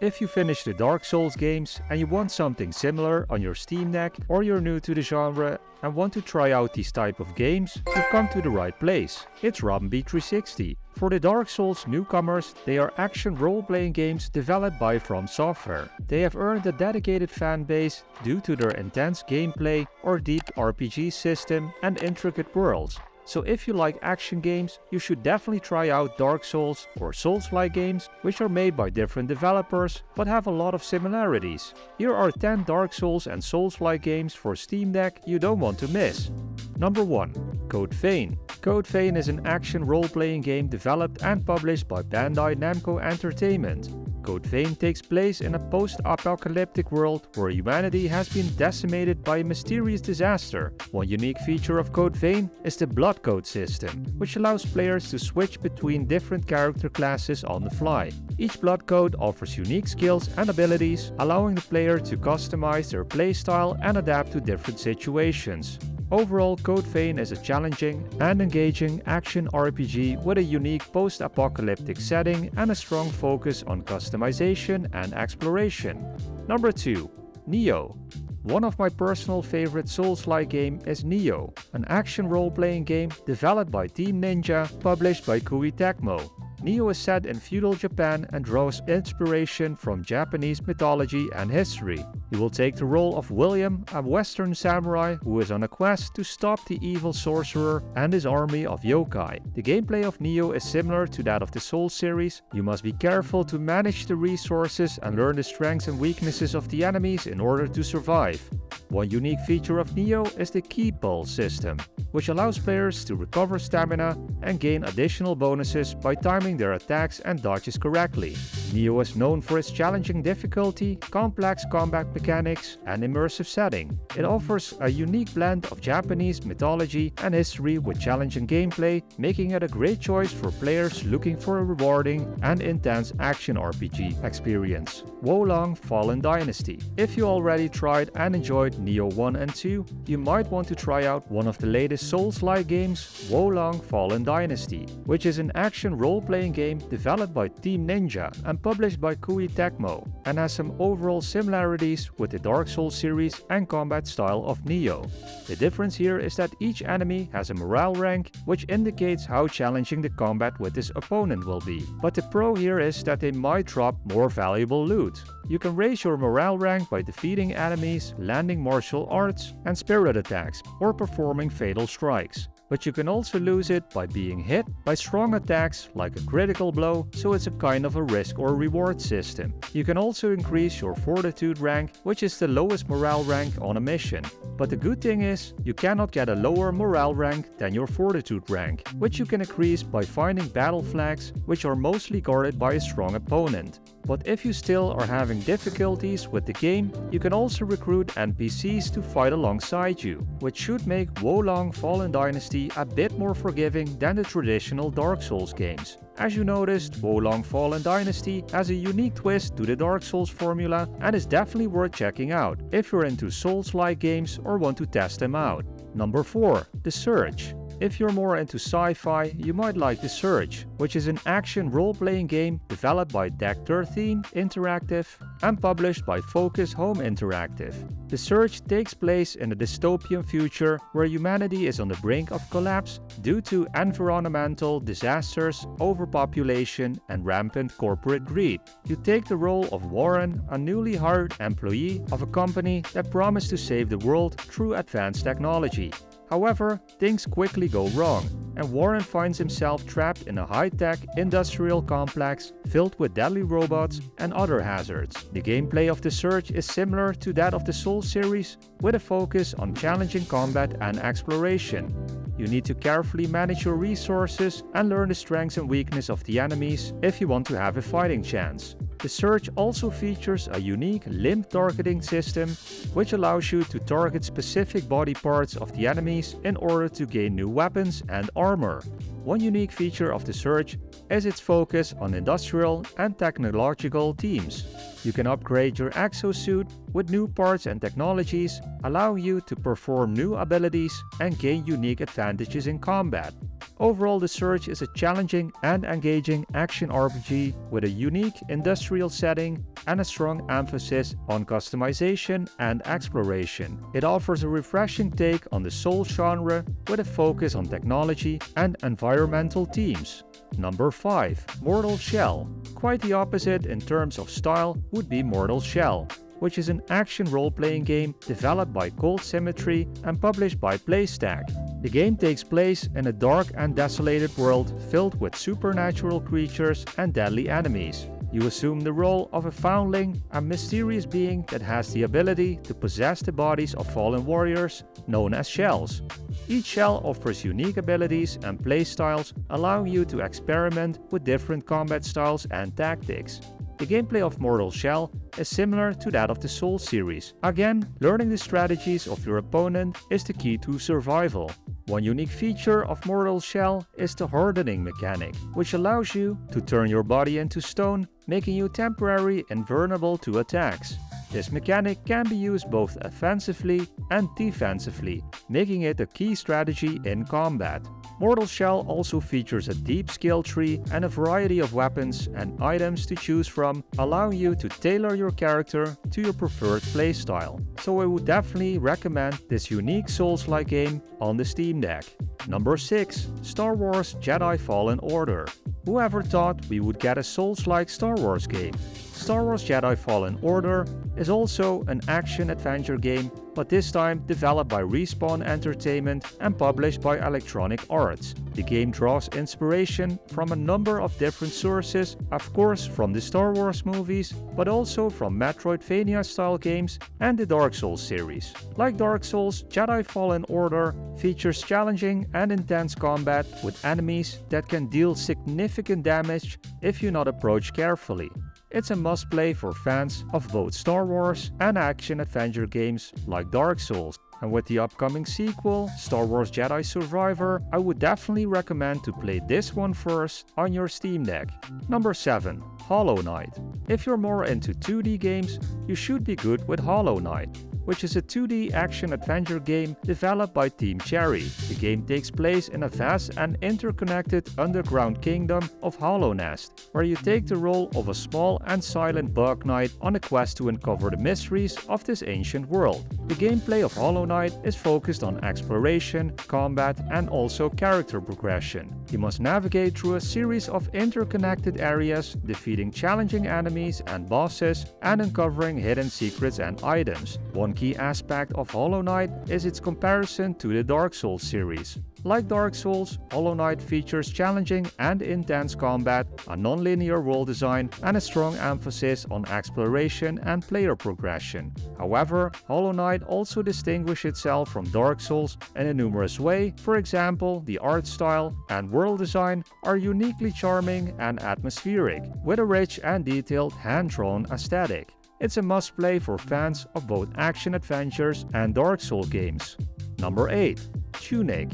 If you finished the Dark Souls games and you want something similar on your Steam Deck, or you're new to the genre and want to try out these type of games, you've come to the right place. It's MAIDeSITE. For the Dark Souls newcomers, they are action role-playing games developed by From Software. They have earned a dedicated fan base due to their intense gameplay or deep RPG system and intricate worlds. So if you like action games, you should definitely try out Dark Souls or Soulslike games, which are made by different developers but have a lot of similarities. Here are 10 Dark Souls and Soulslike games for Steam Deck you don't want to miss. Number 1. Code Vein. Code Vein is an action role-playing game developed and published by Bandai Namco Entertainment. Code Vein takes place in a post-apocalyptic world where humanity has been decimated by a mysterious disaster. One unique feature of Code Vein is the blood code system, which allows players to switch between different character classes on the fly. Each blood code offers unique skills and abilities, allowing the player to customize their playstyle and adapt to different situations. Overall, Code Vein is a challenging and engaging action RPG with a unique post-apocalyptic setting and a strong focus on customization and exploration. Number 2. Nioh. One of my personal favorite Souls-like game is Nioh, an action role-playing game developed by Team Ninja, published by Koei Tecmo. Nioh is set in feudal Japan and draws inspiration from Japanese mythology and history. You will take the role of William, a Western samurai who is on a quest to stop the evil sorcerer and his army of yokai. The gameplay of Nioh is similar to that of the Souls series. You must be careful to manage the resources and learn the strengths and weaknesses of the enemies in order to survive. One unique feature of Nioh is the Ki Pull system, which allows players to recover stamina and gain additional bonuses by timing their attacks and dodges correctly. Nioh is known for its challenging difficulty, complex combat mechanics, and immersive setting. It offers a unique blend of Japanese mythology and history with challenging gameplay, making it a great choice for players looking for a rewarding and intense action RPG experience. Wo Long Fallen Dynasty. If you already tried and enjoyed Nioh 1 and 2, you might want to try out one of the latest Souls-like games, Wo Long Fallen Dynasty, which is an action role-playing game developed by Team Ninja and published by Koei Tecmo, and has some overall similarities with the Dark Souls series and combat style of Nioh. The difference here is that each enemy has a morale rank, which indicates how challenging the combat with this opponent will be. But the pro here is that they might drop more valuable loot. You can raise your morale rank by defeating enemies, landing martial arts and spirit attacks, or performing fatal strikes. But you can also lose it by being hit by strong attacks like a critical blow, so it's a kind of a risk or reward system. You can also increase your fortitude rank, which is the lowest morale rank on a mission. But the good thing is, you cannot get a lower morale rank than your fortitude rank, which you can increase by finding battle flags, which are mostly guarded by a strong opponent. But if you still are having difficulties with the game, you can also recruit NPCs to fight alongside you, which should make Wo Long Fallen Dynasty a bit more forgiving than the traditional Dark Souls games. As you noticed, Wo Long Fallen Dynasty has a unique twist to the Dark Souls formula and is definitely worth checking out if you're into Souls-like games or want to test them out. Number 4. The Surge. If you're more into sci-fi, you might like The Surge, which is an action role-playing game developed by Deck 13 Interactive and published by Focus Home Interactive. The Surge takes place in a dystopian future where humanity is on the brink of collapse due to environmental disasters, overpopulation, and rampant corporate greed. You take the role of Warren, a newly hired employee of a company that promised to save the world through advanced technology. However, things quickly go wrong, and Warren finds himself trapped in a high-tech industrial complex filled with deadly robots and other hazards. The gameplay of The Surge is similar to that of the Souls series, with a focus on challenging combat and exploration. You need to carefully manage your resources and learn the strengths and weaknesses of the enemies if you want to have a fighting chance. The Surge also features a unique limb targeting system, which allows you to target specific body parts of the enemies in order to gain new weapons and armor. One unique feature of The Surge is its focus on industrial and technological themes. You can upgrade your exosuit with new parts and technologies, allowing you to perform new abilities and gain unique advantages in combat. Overall, The Surge is a challenging and engaging action RPG with a unique industrial setting, and a strong emphasis on customization and exploration. It offers a refreshing take on the Souls genre with a focus on technology and environmental themes. Number 5. Mortal Shell. Quite the opposite in terms of style would be Mortal Shell, which is an action role-playing game developed by Cold Symmetry and published by Playstack. The game takes place in a dark and desolated world filled with supernatural creatures and deadly enemies. You assume the role of a foundling, a mysterious being that has the ability to possess the bodies of fallen warriors, known as shells. Each shell offers unique abilities and playstyles, allowing you to experiment with different combat styles and tactics. The gameplay of Mortal Shell is similar to that of the Souls series. Again, learning the strategies of your opponent is the key to survival. One unique feature of Mortal Shell is the hardening mechanic, which allows you to turn your body into stone, making you temporarily invulnerable to attacks. This mechanic can be used both offensively and defensively, making it a key strategy in combat. Mortal Shell also features a deep skill tree and a variety of weapons and items to choose from, allowing you to tailor your character to your preferred playstyle. So I would definitely recommend this unique Souls-like game on the Steam Deck. Number 6. Star Wars Jedi Fallen Order. Whoever thought we would get a Souls-like Star Wars game? Star Wars Jedi Fallen Order is also an action-adventure game, but this time developed by Respawn Entertainment and published by Electronic Arts. The game draws inspiration from a number of different sources, of course from the Star Wars movies, but also from Metroidvania-style games and the Dark Souls series. Like Dark Souls, Jedi Fallen Order features challenging and intense combat with enemies that can deal significant damage if you not approach carefully. It's a must-play for fans of both Star Wars and action-adventure games like Dark Souls. And with the upcoming sequel, Star Wars Jedi Survivor, I would definitely recommend to play this one first on your Steam Deck. Number 7. Hollow Knight. If you're more into 2D games, you should be good with Hollow Knight, which is a 2D action-adventure game developed by Team Cherry. The game takes place in a vast and interconnected underground kingdom of Hollow Nest, where you take the role of a small and silent bug knight on a quest to uncover the mysteries of this ancient world. The gameplay of Hollow Knight is focused on exploration, combat, and also character progression. You must navigate through a series of interconnected areas, defeating challenging enemies and bosses, and uncovering hidden secrets and items. One key aspect of Hollow Knight is its comparison to the Dark Souls series. Like Dark Souls, Hollow Knight features challenging and intense combat, a non-linear world design, and a strong emphasis on exploration and player progression. However, Hollow Knight also distinguishes itself from Dark Souls in a numerous way. For example, the art style and world design are uniquely charming and atmospheric, with a rich and detailed hand-drawn aesthetic. It's a must-play for fans of both action-adventures and Dark Souls games. Number 8. Tunic.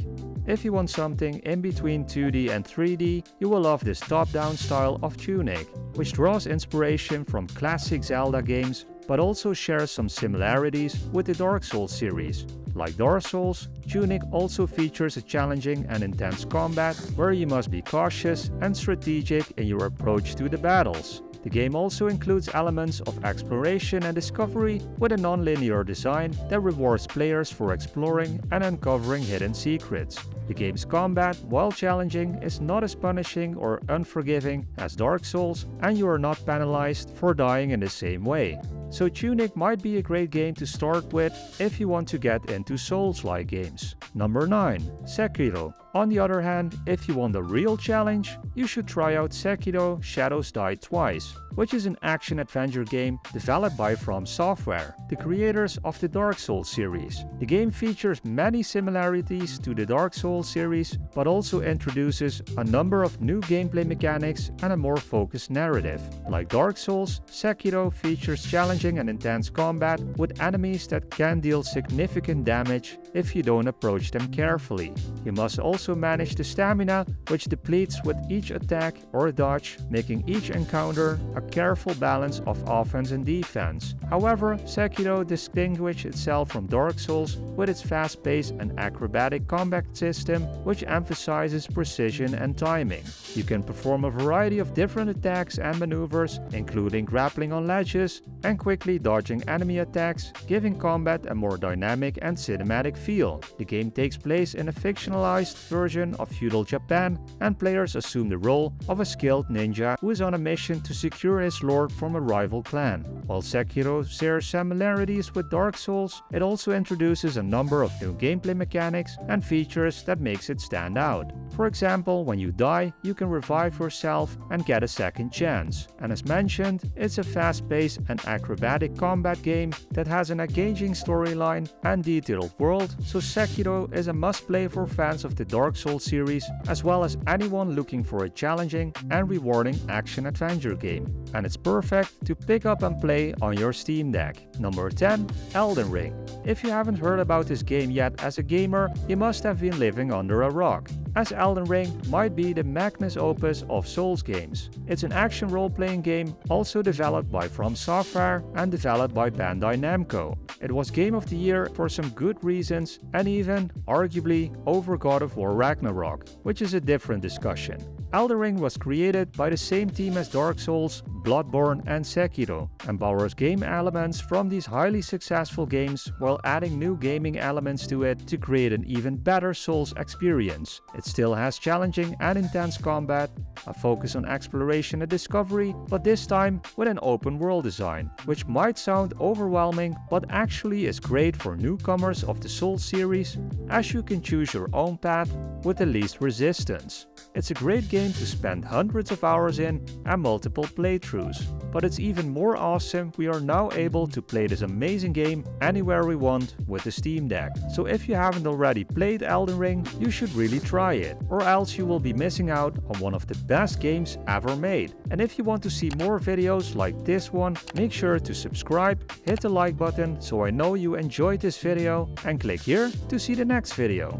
If you want something in between 2D and 3D, you will love this top-down style of Tunic, which draws inspiration from classic Zelda games, but also shares some similarities with the Dark Souls series. Like Dark Souls, Tunic also features a challenging and intense combat where you must be cautious and strategic in your approach to the battles. The game also includes elements of exploration and discovery with a non-linear design that rewards players for exploring and uncovering hidden secrets. The game's combat, while challenging, is not as punishing or unforgiving as Dark Souls, and you are not penalized for dying in the same way. So Tunic might be a great game to start with if you want to get into Souls-like games. Number 9. Sekiro. On the other hand, if you want a real challenge, you should try out Sekiro Shadows Die Twice, which is an action-adventure game developed by From Software, the creators of the Dark Souls series. The game features many similarities to the Dark Souls series, but also introduces a number of new gameplay mechanics and a more focused narrative. Like Dark Souls, Sekiro features challenging and intense combat with enemies that can deal significant damage if you don't approach them carefully. You must also manage the stamina, which depletes with each attack or dodge, making each encounter a a careful balance of offense and defense. However, Sekiro distinguished itself from Dark Souls with its fast-paced and acrobatic combat system, which emphasizes precision and timing. You can perform a variety of different attacks and maneuvers, including grappling on ledges and quickly dodging enemy attacks, giving combat a more dynamic and cinematic feel. The game takes place in a fictionalized version of feudal Japan, and players assume the role of a skilled ninja who is on a mission to secure his lord from a rival clan. While Sekiro shares similarities with Dark Souls, it also introduces a number of new gameplay mechanics and features that makes it stand out. For example, when you die, you can revive yourself and get a second chance. And as mentioned, it's a fast-paced and acrobatic combat game that has an engaging storyline and detailed world, so Sekiro is a must-play for fans of the Dark Souls series, as well as anyone looking for a challenging and rewarding action-adventure game. And it's perfect to pick up and play on your Steam Deck. Number 10. Elden Ring. If you haven't heard about this game yet as a gamer, you must have been living under a rock, as Elden Ring might be the magnus opus of Souls games. It's an action role-playing game also developed by From Software and developed by Bandai Namco. It was Game of the Year for some good reasons and even, arguably, over God of War Ragnarok, which is a different discussion. Elden Ring was created by the same team as Dark Souls, Bloodborne and Sekiro, and borrows game elements from these highly successful games while adding new gaming elements to it to create an even better Souls experience. It still has challenging and intense combat, a focus on exploration and discovery, but this time with an open world design, which might sound overwhelming but actually is great for newcomers of the Souls series, as you can choose your own path with the least resistance. It's a great game to spend hundreds of hours in and multiple playthroughs, but it's even more awesome we are now able to play this amazing game anywhere we want with the Steam Deck. So if you haven't already played Elden Ring, you should really try it, or else you will be missing out on one of the best games ever made. And if you want to see more videos like this one, make sure to subscribe, hit the like button so I know you enjoyed this video, and click here to see the next video.